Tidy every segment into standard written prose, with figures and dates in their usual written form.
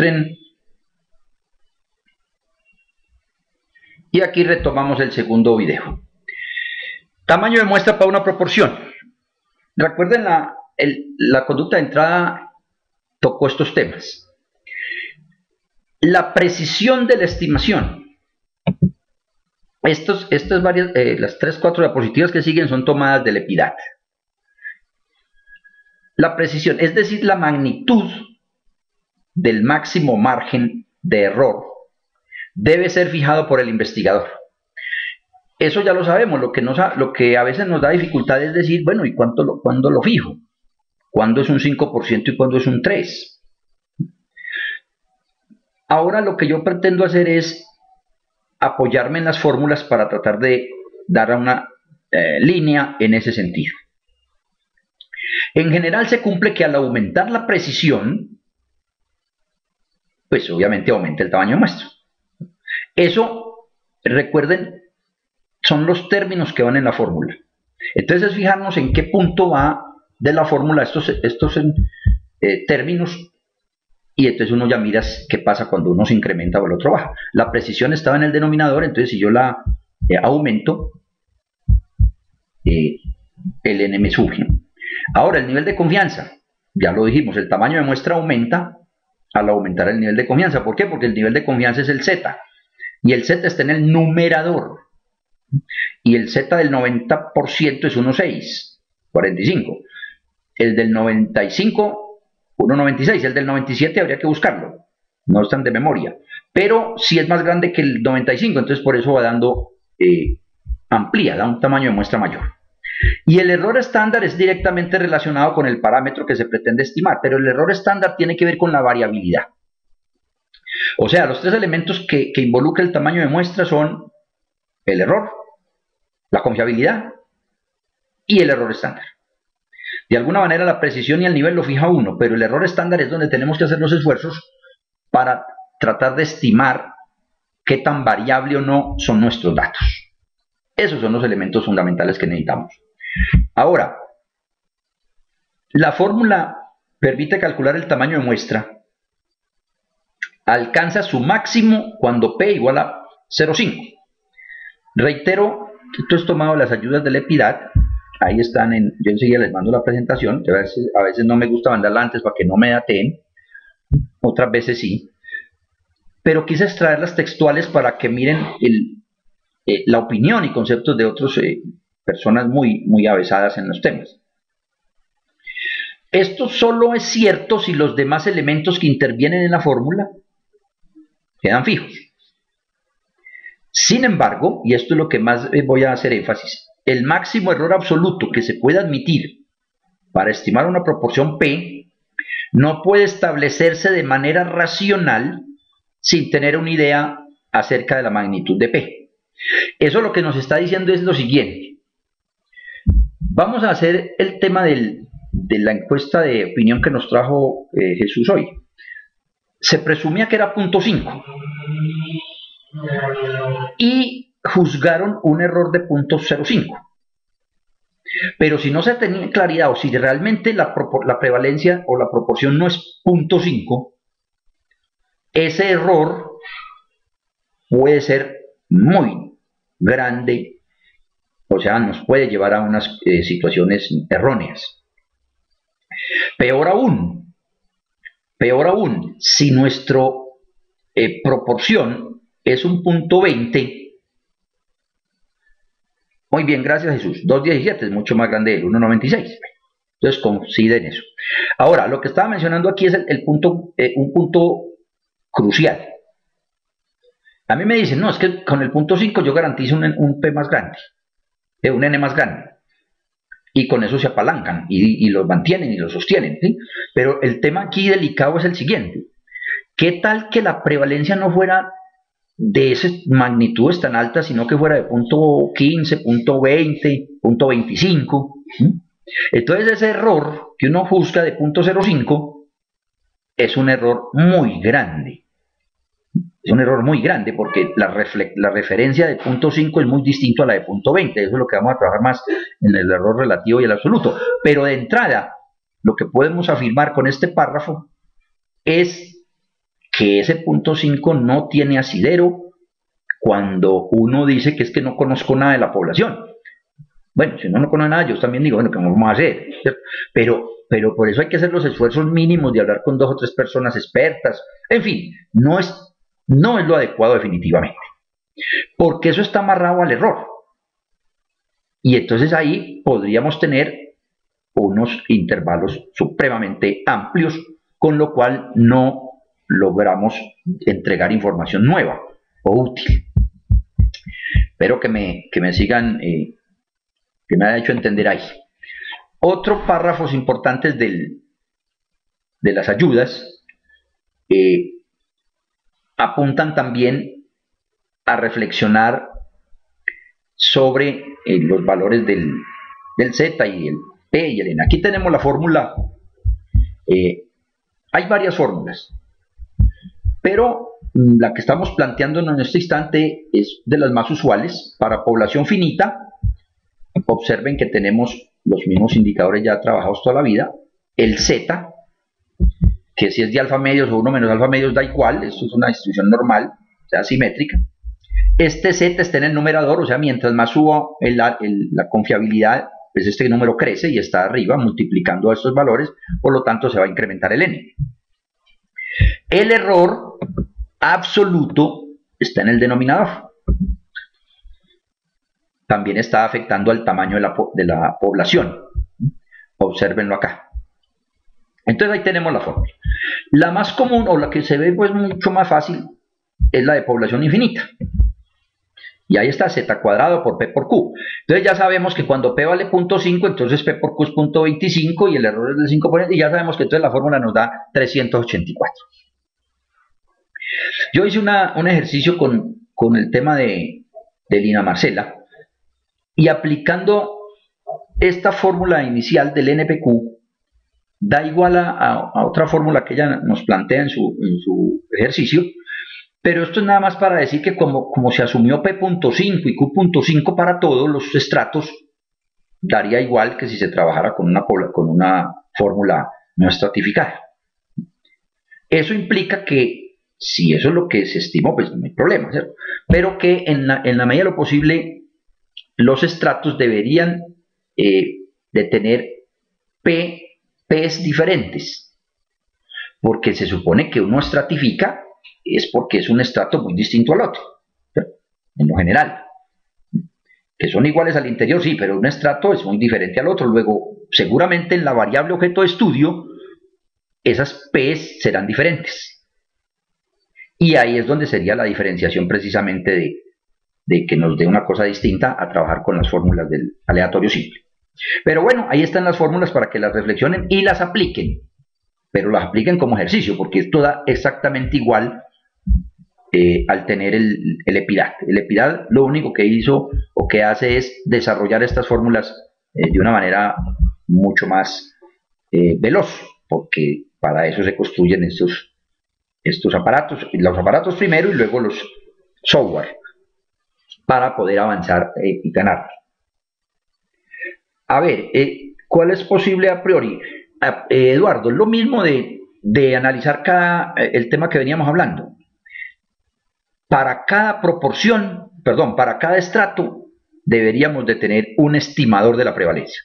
muestren. Y aquí retomamos el segundo video. Tamaño de muestra para una proporción. Recuerden, la conducta de entrada tocó estos temas. La precisión de la estimación. Estas varias, las 3-4 diapositivas que siguen son tomadas del EPIDAT. La precisión, es decir, la magnitud del máximo margen de error, debe ser fijado por el investigador. Eso ya lo sabemos. Lo que a veces nos da dificultad es decir, bueno, ¿y cuándo lo fijo? ¿Cuándo es un 5% y cuándo es un 3%? Ahora lo que yo pretendo hacer es apoyarme en las fórmulas para tratar de dar una línea en ese sentido. En general se cumple que al aumentar la precisión, pues obviamente aumenta el tamaño de muestra. Eso, recuerden, son los términos que van en la fórmula. Entonces es fijarnos en qué punto va de la fórmula estos términos, y entonces uno ya mira qué pasa cuando uno se incrementa o el otro baja. La precisión estaba en el denominador, entonces si yo la aumento, el n me sube. Ahora, el nivel de confianza, ya lo dijimos, el tamaño de muestra aumenta al aumentar el nivel de confianza. ¿Por qué? Porque el nivel de confianza es el z, y el z está en el numerador, y el z del 90% es 1,645. El del 95, 1,96. El del 97 habría que buscarlo, no están de memoria, pero sí es más grande que el 95, entonces por eso va dando, amplía, da un tamaño de muestra mayor. Y el error estándar es directamente relacionado con el parámetro que se pretende estimar, pero el error estándar tiene que ver con la variabilidad. O sea, los tres elementos que involucra el tamaño de muestra son el error, la confiabilidad y el error estándar. De alguna manera la precisión y el nivel lo fija uno, pero el error estándar es donde tenemos que hacer los esfuerzos para tratar de estimar qué tan variable o no son nuestros datos. Esos son los elementos fundamentales que necesitamos. Ahora, la fórmula permite calcular el tamaño de muestra. Alcanza su máximo cuando P igual a 0,5. Reitero, esto es tomado de las ayudas del EPIDAT. Ahí están, yo enseguida les mando la presentación. A veces no me gusta mandarla antes para que no me dateen. Otras veces sí. Pero quise extraerlas textuales para que miren la opinión y conceptos de otras personas muy avesadas en los temas. Esto solo es cierto si los demás elementos que intervienen en la fórmula quedan fijos. Sin embargo, y esto es lo que más voy a hacer énfasis, el máximo error absoluto que se puede admitir para estimar una proporción P no puede establecerse de manera racional sin tener una idea acerca de la magnitud de P. Eso lo que nos está diciendo es lo siguiente. Vamos a hacer el tema de la encuesta de opinión que nos trajo Jesús hoy. Se presumía que era 0,5 y juzgaron un error de 0,05. Pero si no se tenía claridad o si realmente la prevalencia o la proporción no es 0,5, ese error puede ser muy grande, o sea, nos puede llevar a unas situaciones erróneas. Peor aún, si nuestra proporción es un 0,20, muy bien, gracias Jesús, 2,17 es mucho más grande del 1,96. Entonces consideren eso. Ahora, lo que estaba mencionando aquí es un punto crucial. A mí me dicen, no, es que con el 0,5 yo garantizo un P más grande, un N más grande. Y con eso se apalancan y los mantienen y los sostienen, ¿sí? Pero el tema aquí delicado es el siguiente. ¿Qué tal que la prevalencia no fuera de esas magnitudes tan altas, sino que fuera de 0,15, 0,20, 0,25? Entonces ese error que uno juzga de 0,05 es un error muy grande. Es un error muy grande porque la referencia de 0,5 es muy distinto a la de 0,20. Eso es lo que vamos a trabajar más en el error relativo y el absoluto. Pero de entrada, lo que podemos afirmar con este párrafo es que ese punto 5 no tiene asidero cuando uno dice que es que no conozco nada de la población. Bueno, si uno no conoce nada, yo también digo, bueno, ¿qué vamos a hacer? Pero por eso hay que hacer los esfuerzos mínimos de hablar con 2 o 3 personas expertas. En fin, no es lo adecuado definitivamente. Porque eso está amarrado al error. Y entonces ahí podríamos tener unos intervalos supremamente amplios, con lo cual no logramos entregar información nueva o útil. Espero que me sigan, que me haya hecho entender ahí. Otros párrafos importantes de las ayudas apuntan también a reflexionar sobre los valores del Z y el P y el N. Aquí tenemos la fórmula. Hay varias fórmulas, pero la que estamos planteando en este instante es de las más usuales. Para población finita, observen que tenemos los mismos indicadores ya trabajados toda la vida. El Z, que si es de alfa medios o 1 menos alfa medios da igual, esto es una distribución normal, o sea, simétrica. Este Z está en el numerador, o sea, mientras más suba la confiabilidad, pues este número crece y está arriba multiplicando estos valores, por lo tanto se va a incrementar el N. El error absoluto está en el denominador. También está afectando al tamaño de la población. Obsérvenlo acá. Entonces ahí tenemos la fórmula. La más común, o la que se ve pues mucho más fácil, es la de población infinita. Y ahí está z cuadrado por p por q. Entonces ya sabemos que cuando p vale 0.5, entonces p por q es 0.25 y el error es del 5%, y ya sabemos que entonces la fórmula nos da 384. Yo hice un ejercicio con el tema de Lina Marcela, y aplicando esta fórmula inicial del NPQ, da igual a otra fórmula que ella nos plantea en su ejercicio, pero esto es nada más para decir que como se asumió P.5 y Q.5 para todos los estratos, daría igual que si se trabajara con una fórmula no estratificada. Eso implica que, si eso es lo que se estimó, pues no hay problema, ¿cierto? Pero que en la medida de lo posible, los estratos deberían de tener P's diferentes, porque se supone que uno estratifica es porque es un estrato muy distinto al otro, ¿cierto? En lo general. Que son iguales al interior, sí, pero un estrato es muy diferente al otro. Luego, seguramente en la variable objeto de estudio, esas P's serán diferentes. Y ahí es donde sería la diferenciación precisamente de que nos dé una cosa distinta a trabajar con las fórmulas del aleatorio simple. Pero bueno, ahí están las fórmulas para que las reflexionen y las apliquen. Pero las apliquen como ejercicio, porque esto da exactamente igual al tener el EPIDAD. El EPIDAD lo único que hizo o que hace es desarrollar estas fórmulas de una manera mucho más veloz, porque para eso se construyen estos aparatos, los aparatos primero y luego los software, para poder avanzar y ganar. A ver, ¿cuál es posible a priori? Eduardo, es lo mismo de analizar el tema que veníamos hablando. Para cada proporción, perdón, para cada estrato, deberíamos de tener un estimador de la prevalencia.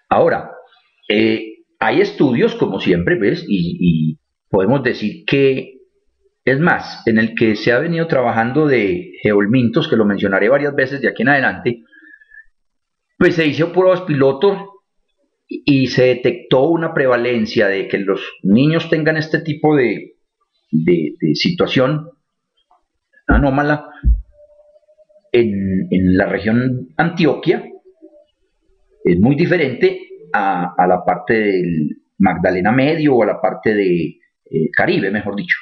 Ahora, hay estudios, como siempre, ¿ves? Y podemos decir que, es más, en el que se ha venido trabajando de Geolmintos, que lo mencionaré varias veces de aquí en adelante, pues se hizo pruebas pilotos y se detectó una prevalencia de que los niños tengan este tipo de situación anómala en la región Antioquia. Es muy diferente a la parte del Magdalena Medio o a la parte de Caribe, mejor dicho.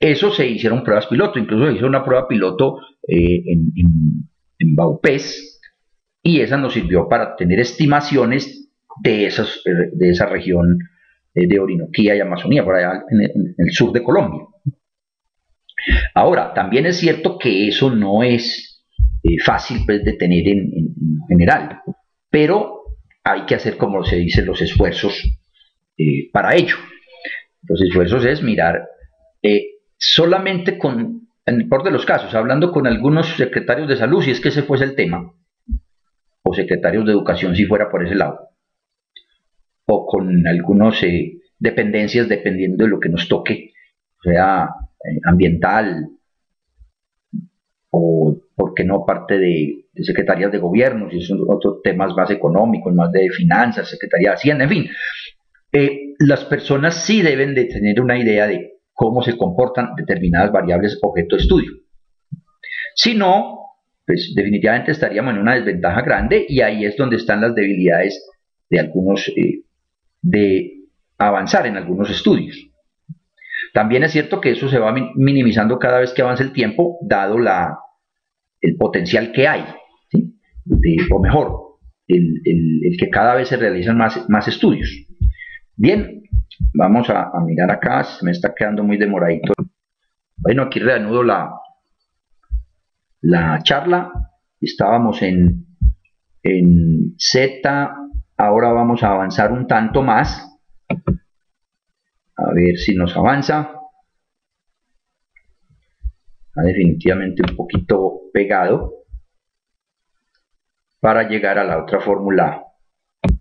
Eso se hicieron pruebas piloto, incluso se hizo una prueba piloto en Baupés, y esa nos sirvió para tener estimaciones de esa región de Orinoquía y Amazonía, por allá en el sur de Colombia. Ahora, también es cierto que eso no es fácil pues, de tener en general, pero hay que hacer, como se dice, los esfuerzos para ello. Los esfuerzos es mirar solamente con, en el peor de los casos, hablando con algunos secretarios de salud, si es que ese fuese el tema, o secretarios de educación si fuera por ese lado, o con algunos dependencias dependiendo de lo que nos toque, sea ambiental, o por qué no parte de secretarías de gobierno, si son otros temas más económicos, más de finanzas, secretaría de Hacienda, en fin. Las personas sí deben de tener una idea de cómo se comportan determinadas variables objeto de estudio. Si no, pues definitivamente estaríamos en una desventaja grande y ahí es donde están las debilidades de algunos, de avanzar en algunos estudios. También es cierto que eso se va minimizando cada vez que avanza el tiempo, dado el potencial que hay, ¿sí? O mejor, el que cada vez se realizan más estudios. Bien, vamos a mirar acá, se me está quedando muy demoradito. Bueno, aquí reanudo la charla, estábamos en Z, ahora vamos a avanzar un tanto más, a ver si nos avanza. Está definitivamente un poquito pegado para llegar a la otra fórmula